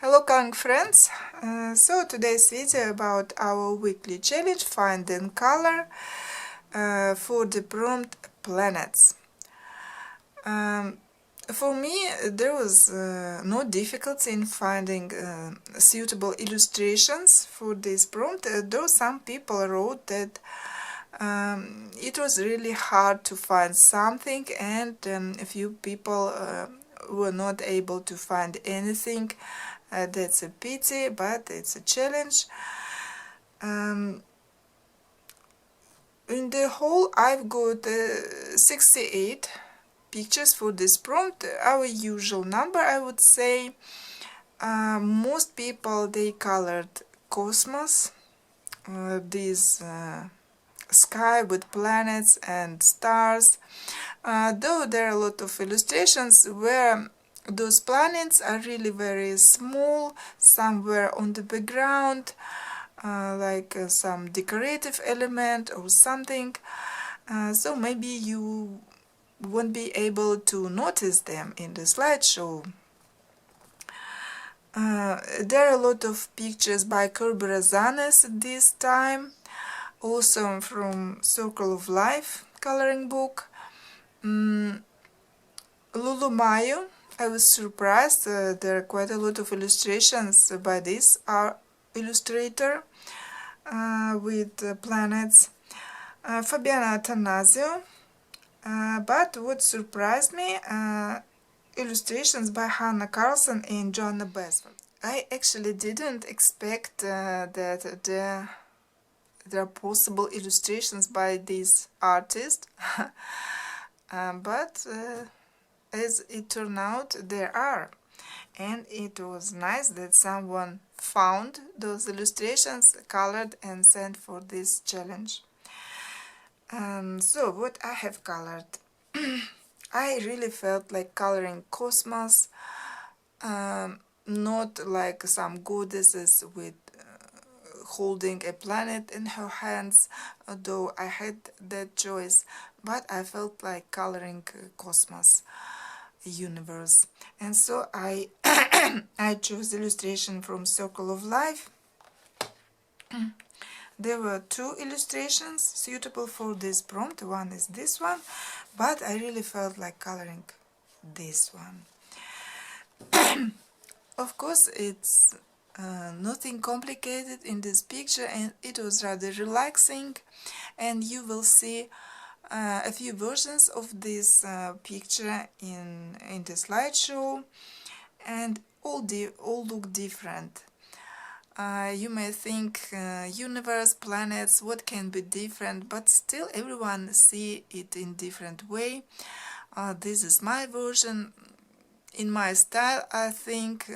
Hello coloring friends, so today's video about our weekly challenge find and color for the prompt planets. Um, for me there was no difficulty in finding suitable illustrations for this prompt, though some people wrote that it was really hard to find something, and a few people were not able to find anything. That's a pity, but it's a challenge. Um, in the whole, I've got 68 pictures for this prompt, our usual number, I would say. Most people, they colored cosmos, this sky with planets and stars, though there are a lot of illustrations where those planets are really very small, somewhere on the background, like some decorative element or something, so maybe you won't be able to notice them in the slideshow. There are a lot of pictures by Kirby Razanes this time, also from Circle of Life coloring book. Lulu Mayo, I was surprised, there are quite a lot of illustrations by this illustrator with planets. Fabiana Attanasio, but what surprised me, illustrations by Hannah Carlson and Joanna Besworth. I actually didn't expect that there are possible illustrations by this artist, but as it turned out, there are. And it was nice that someone found those illustrations, colored, and sent for this challenge. So what I have colored, I really felt like coloring cosmos, not like some goddesses with holding a planet in her hands, although I had that choice, but I felt like coloring cosmos, universe, and so I I chose illustration from Circle of Life. There were two illustrations suitable for this prompt. One is this one, but I really felt like coloring this one. Of course, it's nothing complicated in this picture, and it was rather relaxing, and you will see a few versions of this picture in the slideshow, and all look different. You may think universe, planets, what can be different, but still everyone see it in different way. This is my version, in my style, I think,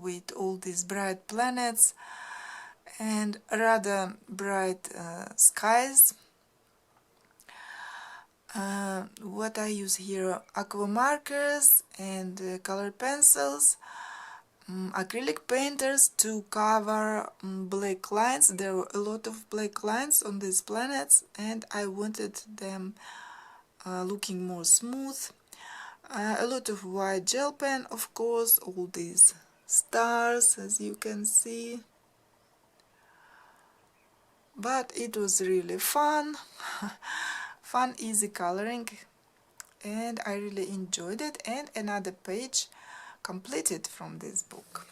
with all these bright planets and rather bright skies. What I use here, aqua markers and color pencils, acrylic painters to cover black lines. There were a lot of black lines on these planets, and I wanted them looking more smooth. A lot of white gel pen, of course, all these stars, as you can see. But it was really fun, fun, easy coloring, and I really enjoyed it. And another page completed from this book.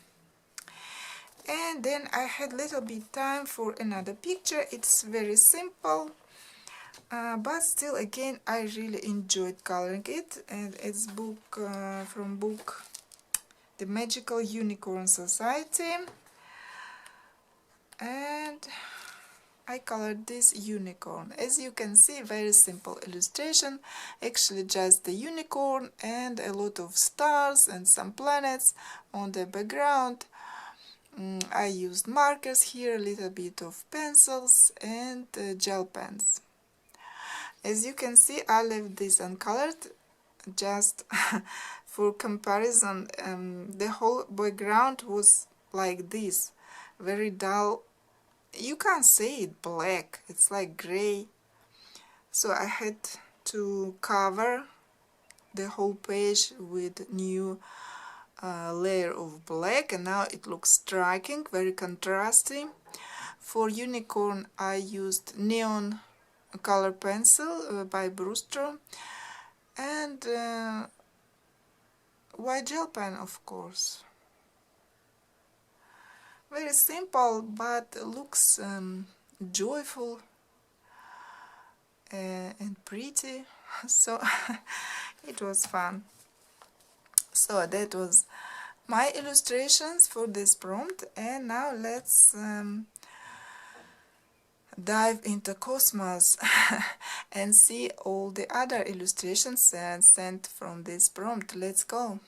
And then I had little bit time for another picture. It's very simple, but still, again, I really enjoyed coloring it. And it's book from book The Magical Unicorn Society, and I colored this unicorn. As you can see, very simple illustration, actually just the unicorn and a lot of stars and some planets on the background. I used markers here, a little bit of pencils and gel pens. As you can see, I left this uncolored just for comparison. The whole background was like this, very dull. You can't say it black, it's like gray. So I had to cover the whole page with new layer of black, and now it looks striking, very contrasting. For unicorn I used neon color pencil by Brustro, and white gel pen, of course. Very simple, but looks joyful and pretty. So it was fun. So that was my illustrations for this prompt, and now let's dive into Cosmos and see all the other illustrations sent from this prompt. Let's go.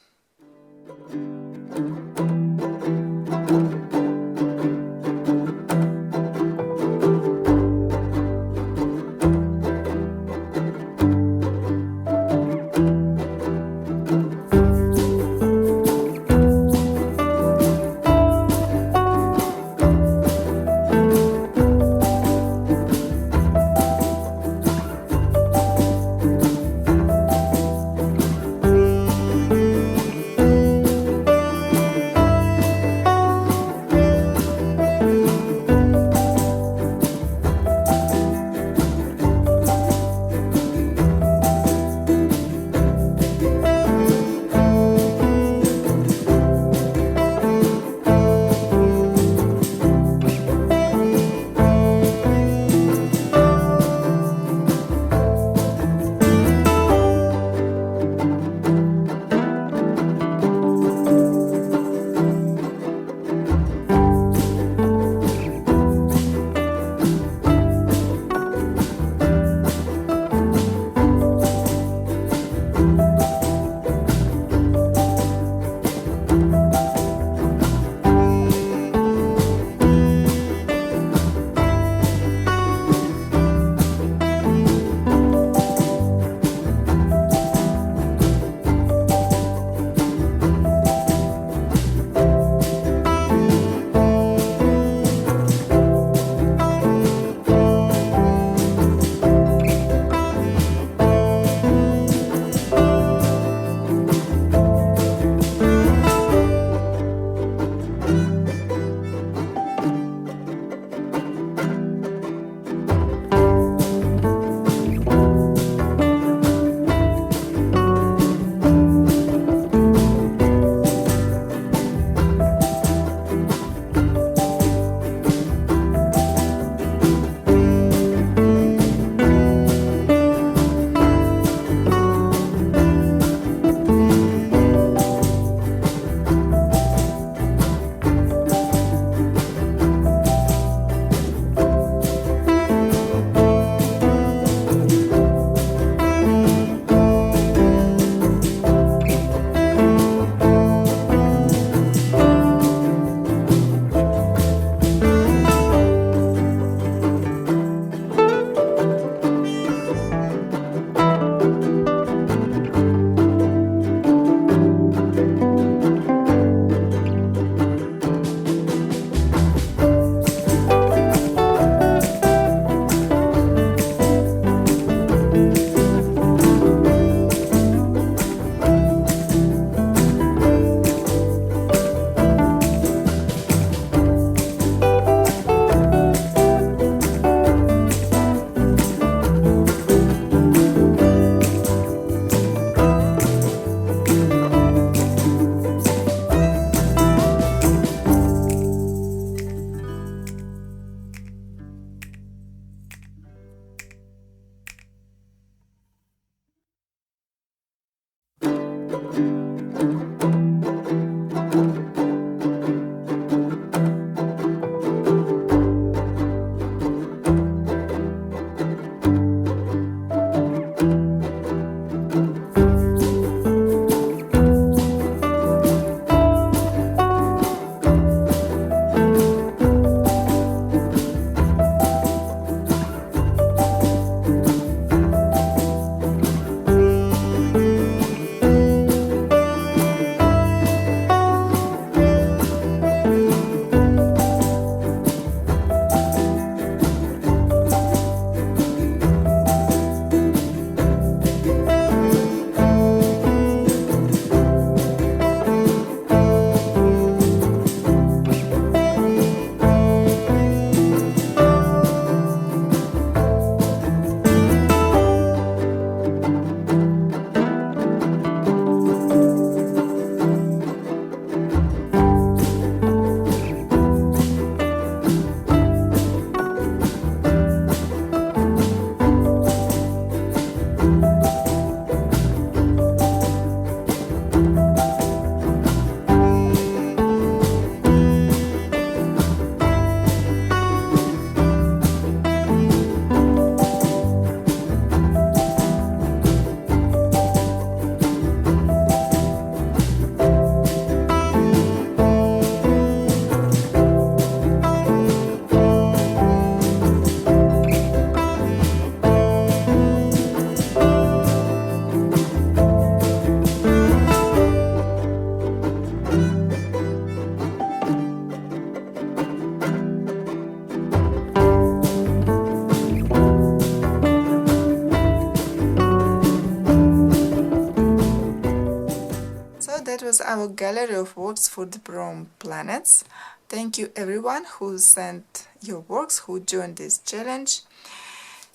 that was our gallery of works for the prom planets. Thank you everyone who sent your works, who joined this challenge.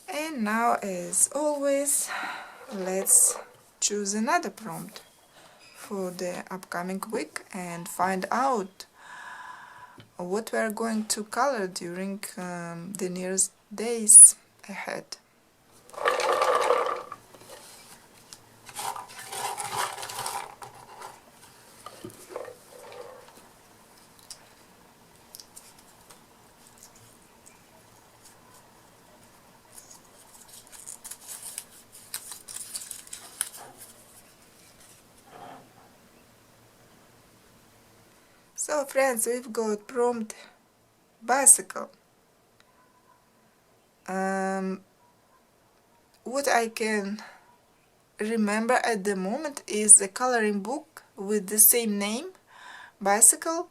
And now, as always, let's choose another prompt for the upcoming week and find out what we are going to color during the nearest days ahead. So friends, we've got prompt bicycle. What I can remember at the moment is a coloring book with the same name, Bicycle,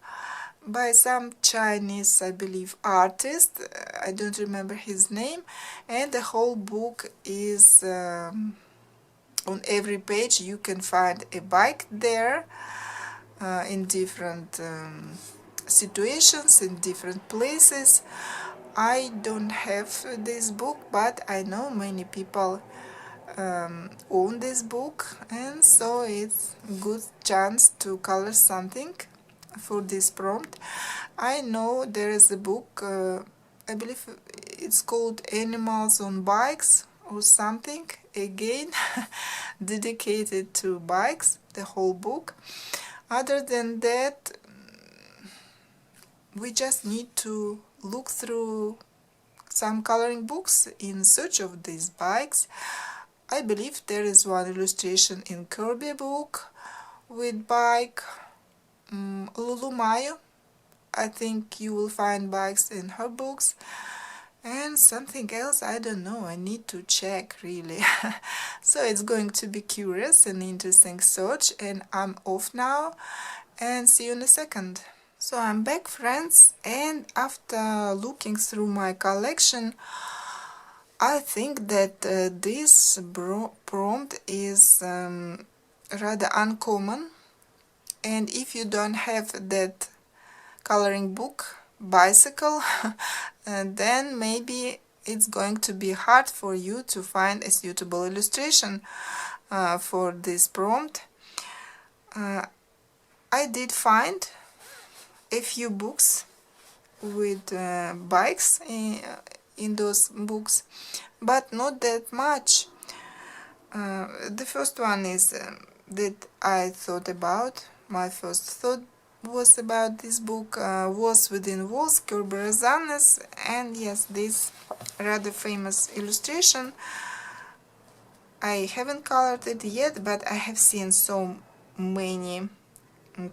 by some Chinese, I believe, artist. I don't remember his name, and the whole book is on every page you can find a bike there in different situations, in different places. I don't have this book, but I know many people own this book, and so it's a good chance to color something for this prompt. I know there is a book, I believe it's called Animals on Bikes or something, again dedicated to bikes, the whole book. Other than that, we just need to look through some coloring books in search of these bikes. I believe there is one illustration in Kirby book with bike. Lulu Mayo, I think you will find bikes in her books. And something else, I don't know, I need to check really. So it's going to be curious and interesting search, and I'm off now, and see you in a second. So I'm back, friends, and after looking through my collection, I think that this prompt is rather uncommon, and if you don't have that coloring book, Bicycle, then maybe it's going to be hard for you to find a suitable illustration for this prompt. I did find a few books with bikes in those books, but not that much. The first one is that I thought about, my first thought was about this book, Walls Within Walls, Kirby Rosanes, and yes, this rather famous illustration. I haven't colored it yet, but I have seen so many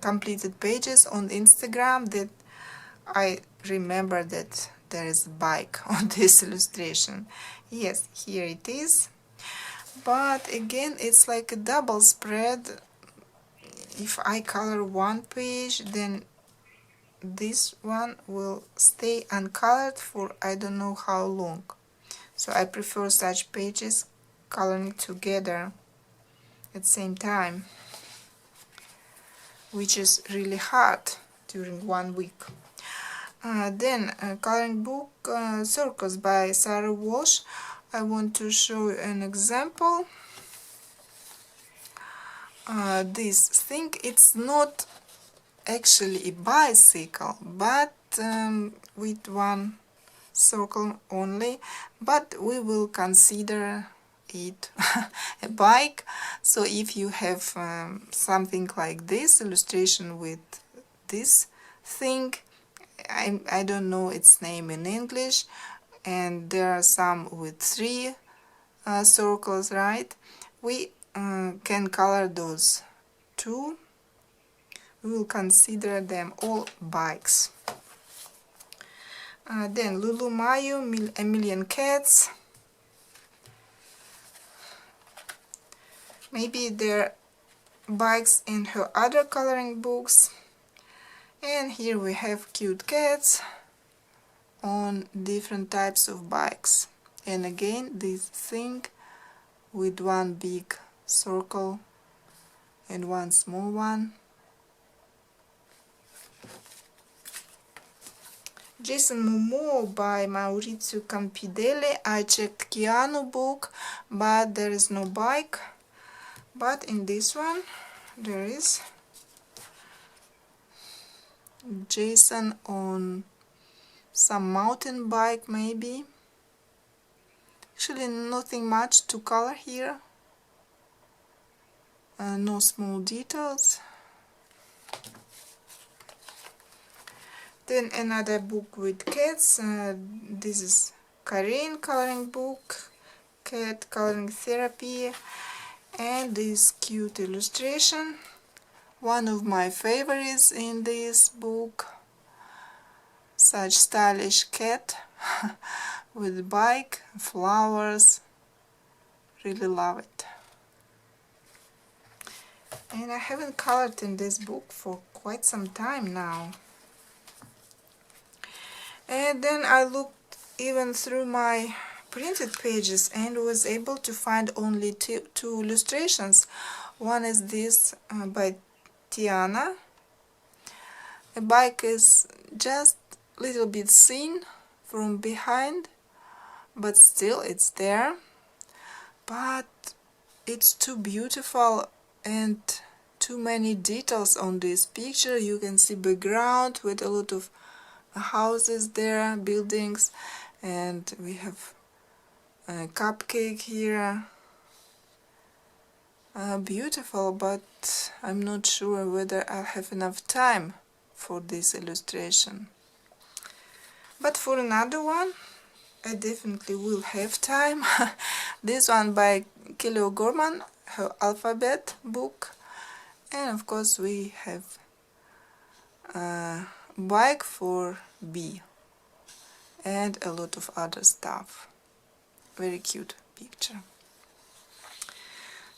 completed pages on Instagram that I remember that there is a bike on this illustration. Yes, here it is. But again, it's like a double spread. If I color one page, then this one will stay uncolored for I don't know how long. So I prefer such pages coloring together at the same time, which is really hard during 1 week. Then coloring book Circles by Sarah Walsh. I want to show you an example. This thing, it's not actually a bicycle, but with one circle only, but we will consider it a bike. So if you have something like this illustration with this thing, I don't know its name in English, and there are some with 3 circles, right? We can color those 2. We will consider them all bikes. Then Lulu Mayo, A Million Cats. Maybe there are bikes in her other coloring books. And here we have cute cats on different types of bikes. And again, this thing with one big circle and one small one. Jason Momoa by Maurizio Campidelli. I checked Keanu book, but there is no bike. But in this one there is Jason on some mountain bike, maybe. Actually nothing much to color here. No small details. Then another book with cats. This is Karin coloring book, cat coloring therapy, and this cute illustration. One of my favorites in this book. Such stylish cat with bike, flowers. Really love it. And I haven't colored in this book for quite some time now. And then I looked even through my printed pages and was able to find only two illustrations. One is this by Tiana. The bike is just a little bit seen from behind, but still it's there. But it's too beautiful and too many details on this picture. You can see background with a lot of houses there, buildings, and we have a cupcake here. Beautiful, but I'm not sure whether I'll have enough time for this illustration. But for another one I definitely will have time. This one by Kelly O'Gorman, her alphabet book, and of course we have a bike for B and a lot of other stuff. Very cute picture.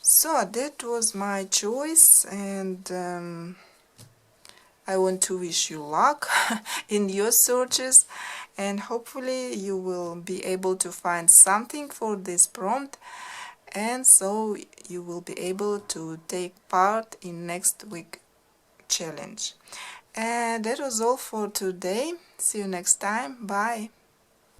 So that was my choice, and I want to wish you luck in your searches, and hopefully you will be able to find something for this prompt, and so you will be able to take part in next week challenge. And that was all for today. See you next time. Bye.